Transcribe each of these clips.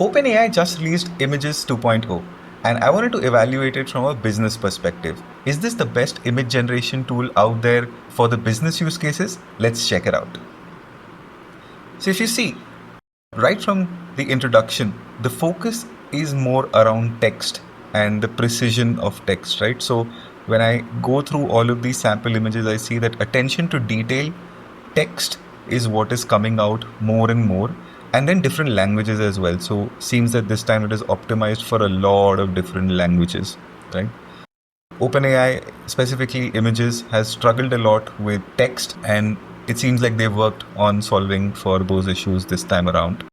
OpenAI just released Images 2.0, and I wanted to evaluate it from a business perspective. Is this the best image generation tool out there for the business use cases? Let's check it out. So if you see, right from the introduction, the focus is more around text and the precision of text, right? So when I go through all of these sample images, I see that attention to detail, text is what is coming out more and more, and then different languages as well. So seems that this time it is optimized for a lot of different languages, right? OpenAI, specifically images, has struggled a lot with text, and it seems like they've worked on solving for those issues this time around.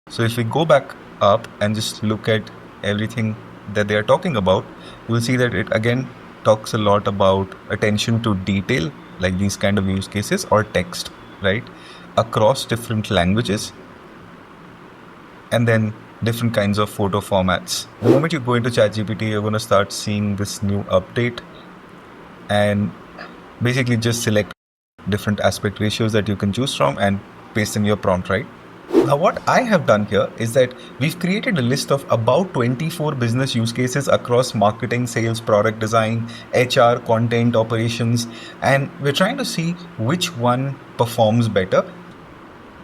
So if we go back up and just look at everything that they are talking about, you'll see that it again talks a lot about attention to detail, like these kind of use cases, or text, right, across different languages, and then different kinds of photo formats. The moment you go into ChatGPT, you're going to start seeing this new update, and basically just select different aspect ratios that you can choose from and paste in your prompt, right? Now what I have done here is that we've created a list of about 24 business use cases across marketing, sales, product design, HR, content, operations, and we're trying to see which one performs better.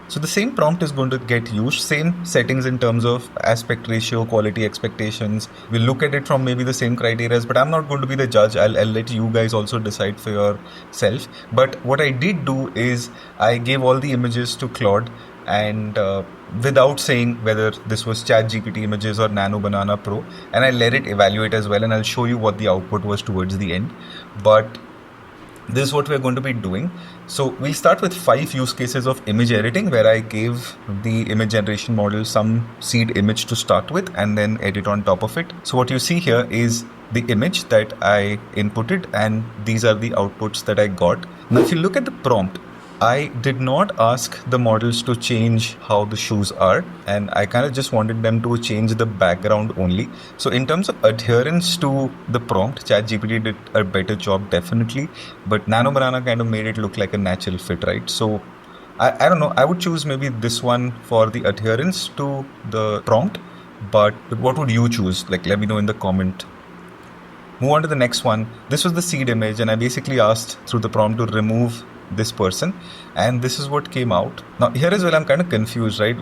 So the same prompt is going to get used, same settings in terms of aspect ratio, quality expectations. We'll look at it from maybe the same criteria, but I'm not going to be the judge. I'll let you guys also decide for yourself. But what I did do is I gave all the images to Claude, and without saying whether this was ChatGPT Images or Nano Banana Pro, and I let it evaluate as well, and I'll show you what the output was towards the end. But this is what we're going to be doing. So we'll start with 5 use cases of image editing, where I gave the image generation model some seed image to start with and then edit on top of it. So what you see here is the image that I inputted, and these are the outputs that I got. Now if you look at the prompt, I did not ask the models to change how the shoes are, and I kind of just wanted them to change the background only. So in terms of adherence to the prompt, ChatGPT did a better job definitely, but Nano Banana kind of made it look like a natural fit, right? So I don't know, I would choose maybe this one for the adherence to the prompt, but what would you choose? Like, let me know in the comment. Move on to the next one. This was the seed image, and I basically asked through the prompt to remove this person, and this is what came out. Now here as well I'm kind of confused, right?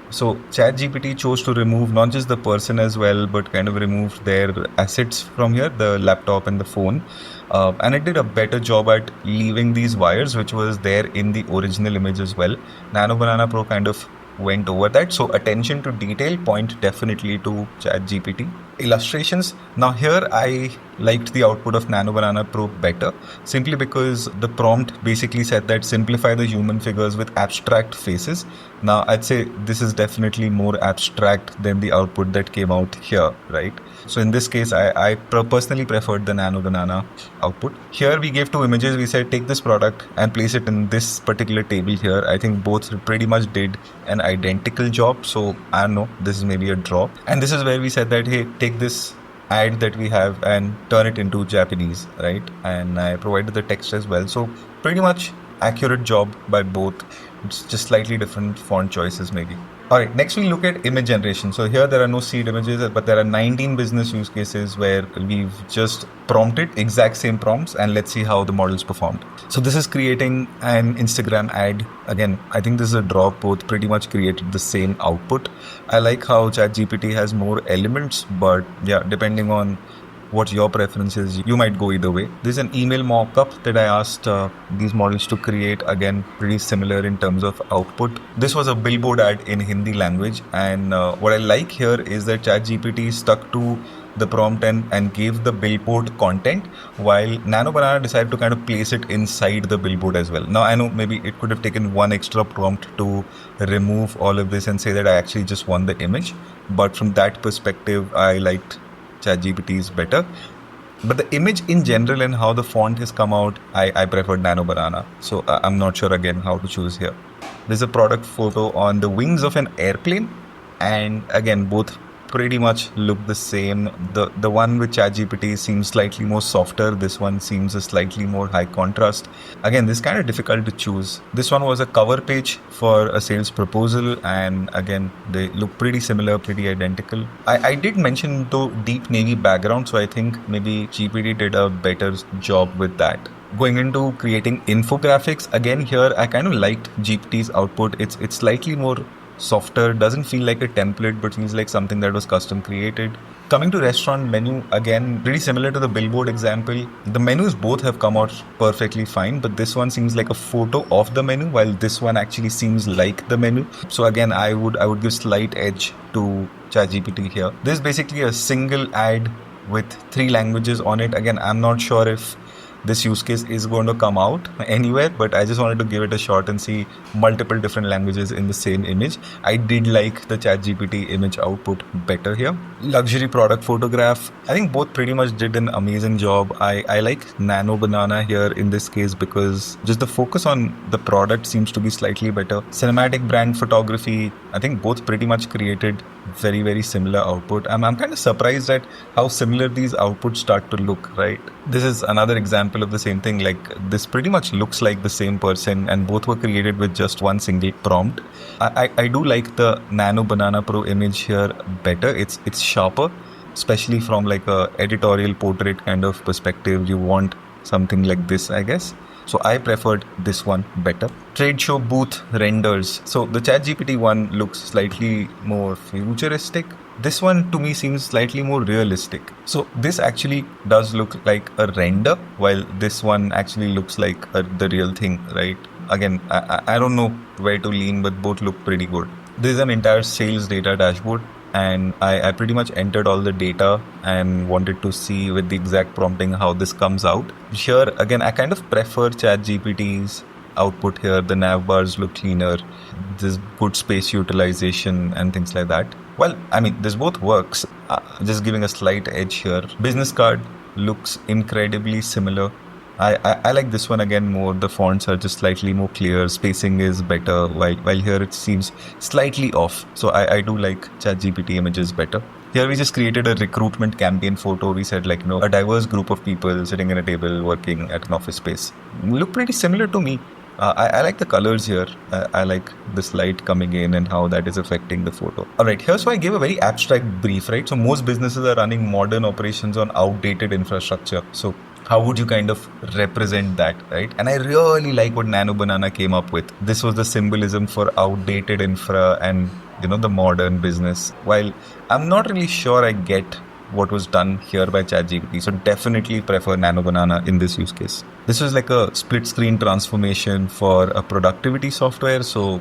So ChatGPT chose to remove not just the person as well, but kind of removed their assets from here, the laptop and the phone, and it did a better job at leaving these wires which was there in the original image as well. Nano Banana Pro kind of went over that. So attention to detail, point definitely to ChatGPT. Illustrations, now here I liked the output of Nano Banana Pro better, simply because the prompt basically said that simplify the human figures with abstract faces. Now I'd say this is definitely more abstract than the output that came out here, right? So in this case, I personally preferred the Nano Banana output. Here we gave 2 images. We said take this product and place it in this particular table here. I think both pretty much did an identical job. So I don't know, this is maybe a draw. And this is where we said that, hey, take this ad that we have and turn it into Japanese, right? And I provided the text as well. So pretty much accurate job by both. It's just slightly different font choices maybe. Alright, next we look at image generation. So here there are no seed images, but there are 19 business use cases where we've just prompted exact same prompts, and let's see how the models performed. So this is creating an Instagram ad. Again, I think this is a draw. Both pretty much created the same output. I like how ChatGPT has more elements, but yeah, depending on what your preference is, you might go either way. There's an email mock-up that I asked these models to create. Again, pretty similar in terms of output. This was a billboard ad in Hindi language, and what I like here is that ChatGPT stuck to the prompt and gave the billboard content, while Nano Banana decided to kind of place it inside the billboard as well. Now I know maybe it could have taken one extra prompt to remove all of this and say that I actually just want the image, but from that perspective I liked ChatGPT is better. But the image in general and how the font has come out, I preferred Nano Banana. So I'm not sure again how to choose here. There's a product photo on the wings of an airplane, and again both pretty much look the same. The one with ChatGPT seems slightly more softer. This one seems a slightly more high contrast. Again, this is kind of difficult to choose. This one was a cover page for a sales proposal, and again, they look pretty similar, pretty identical. I did mention the deep navy background, so I think maybe GPT did a better job with that. Going into creating infographics, again here I kind of liked GPT's output. It's slightly more softer, doesn't feel like a template, but feels like something that was custom created. Coming to restaurant menu, again, pretty similar to the billboard example. The menus both have come out perfectly fine, but this one seems like a photo of the menu, while this one actually seems like the menu. So again, I would give slight edge to ChatGPT here. This is basically a single ad with 3 languages on it. Again, I'm not sure if this use case is going to come out anywhere, but I just wanted to give it a shot and see multiple different languages in the same image. I did like the ChatGPT image output better here. Luxury product photograph, I think both pretty much did an amazing job. I like Nano Banana here in this case because just the focus on the product seems to be slightly better. Cinematic brand photography, I think both pretty much created very, very similar output. I'm kind of surprised at how similar these outputs start to look, right? This is another example of the same thing. Like, this pretty much looks like the same person, and both were created with just one single prompt. I do like the Nano Banana Pro image here better. It's sharper, especially from like a editorial portrait kind of perspective. You want something like this, I guess. So I preferred this one better. Trade show booth renders. So the ChatGPT one looks slightly more futuristic. This one to me seems slightly more realistic. So this actually does look like a render, while this one actually looks like the real thing, right? Again, I don't know where to lean, but both look pretty good. This is an entire sales data dashboard, and I pretty much entered all the data and wanted to see with the exact prompting how this comes out. Here, again, I kind of prefer ChatGPT's output here. The nav bars look cleaner, there's good space utilization and things like that. Well, I mean, this both works. Just giving a slight edge here. Business card looks incredibly similar. I like this one again more. The fonts are just slightly more clear, spacing is better, while here it seems slightly off. So I do like ChatGPT Images better. Here we just created a recruitment campaign photo. We said like, a diverse group of people sitting in a table working at an office space. Look pretty similar to me. I like the colors here. I like this light coming in and how that is affecting the photo. Alright, here so I gave a very abstract brief, right? So most businesses are running modern operations on outdated infrastructure. So how would you kind of represent that, right? And I really like what Nano Banana came up with. This was the symbolism for outdated infra and, the modern business. While I'm not really sure I get what was done here by ChatGPT, so definitely prefer Nano Banana in this use case. This was like a split screen transformation for a productivity software, so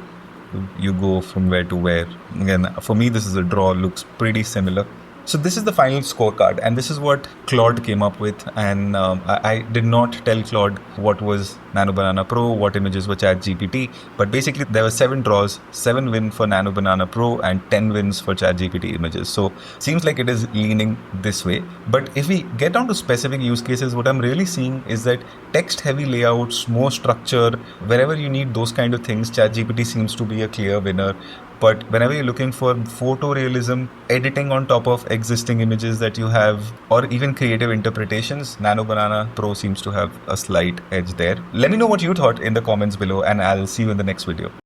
you go from where to where. Again, for me, this is a draw, looks pretty similar. So this is the final scorecard, and this is what Claude came up with. And I did not tell Claude what was Nano Banana Pro, what images were ChatGPT, but basically there were 7 draws, 7 wins for Nano Banana Pro and 10 wins for ChatGPT Images. So seems like it is leaning this way. But if we get down to specific use cases, what I'm really seeing is that text-heavy layouts, more structure, wherever you need those kind of things, ChatGPT seems to be a clear winner. But whenever you're looking for photorealism, editing on top of existing images that you have, or even creative interpretations, Nano Banana Pro seems to have a slight edge there. Let me know what you thought in the comments below, and I'll see you in the next video.